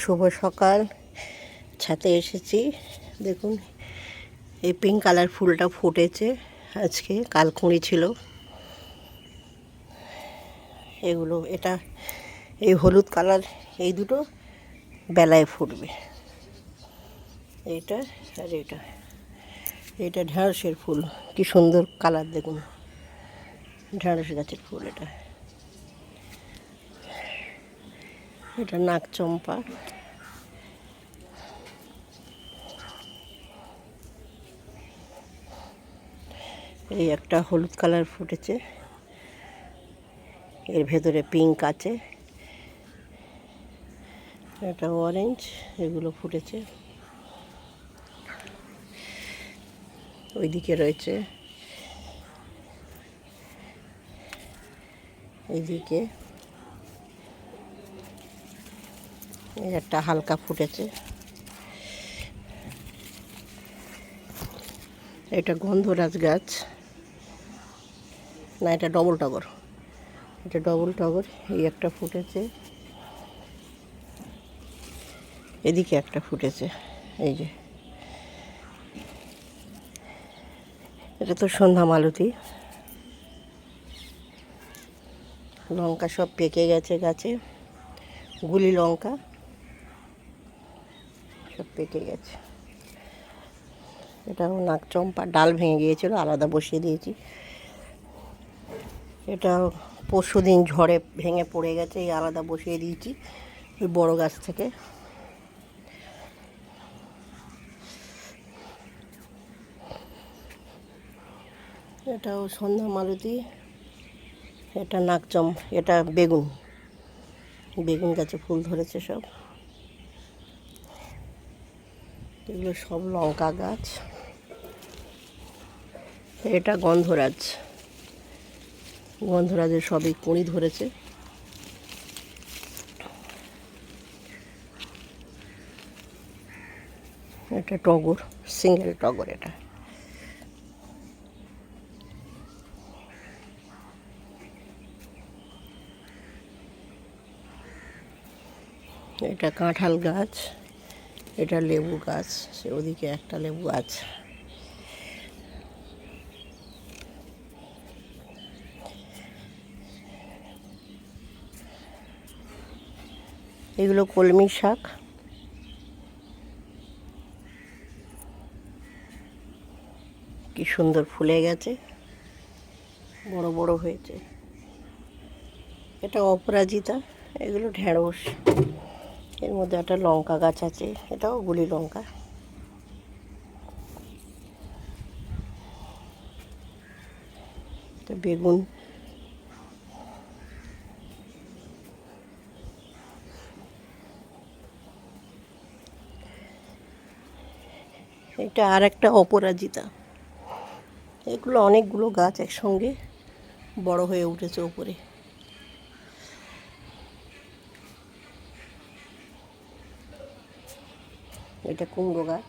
শুভ সকাল। ছাদে এসেছি, দেখুন এই পিঙ্ক কালার ফুলটা ফুটেছে আজকে, কাল কুঁড়ি ছিল এগুলো। এটা এই হলুদ কালার, এই দুটো বেলায় ফুটবে, এইটা আর এটা। এটা ঢ্যাঁড়সের ফুল, কি সুন্দর কালার দেখুন, ঢ্যাঁড়স গাছের ফুল। এটা নাক চম্পা। এই একটা হলুদ কালার ফুটেছে, এর ভেতরে পিঙ্ক আছে। এটা অরেঞ্জ, এগুলো ফুটেছে। ওইদিকে রয়েছে, এইদিকে এই একটা হালকা ফুটেছে। এটা গন্ধরাজ গাছ, না এটা ডবল টগর, এটা ডবল টগর। এই একটা ফুটেছে, এদিকে একটা ফুটেছে, এই যে। এটা তো সন্ধ্যা মালতী। লঙ্কা সব পেকে গেছে গাছে, গুলি লঙ্কা সব পেকে গেছে। এটাও নাক চম্পা, ডাল ভেঙে গিয়েছিল, আলাদা বসিয়ে দিয়েছি। এটা পরশু দিন ঝড়ে ভেঙে পড়ে গেছে, এই আলাদা বসিয়ে দিয়েছি ওই বড় গাছ থেকে। এটাও সন্ধ্যা মালতী। এটা নাকচম, এটা বেগুন, বেগুন গাছে ফুল ধরেছে সব। এগুলো সব লঙ্কা গাছ। এটা গন্ধরাজ, গন্ধরাজের সবই কুঁড়ি ধরেছে। এটা টগর, সিঙ্গেল টগর। এটা কাঁঠাল গাছ, এটা লেবু গাছ, সে ওদিকে একটা লেবু গাছ। এগুলো কলমি শাক, কি সুন্দর ফুলে গেছে, বড় বড় হয়েছে। এটা অপরাজিতা, এগুলো ঢেঁড়স। এর মধ্যে একটা লঙ্কা গাছ আছে, এটাও গুলি লঙ্কা। বেগুন, এটা আর একটা অপরাজিতা। এগুলো অনেকগুলো গাছ একসঙ্গে বড় হয়ে উঠেছে উপরে। এটা কুমড়ো গাছ।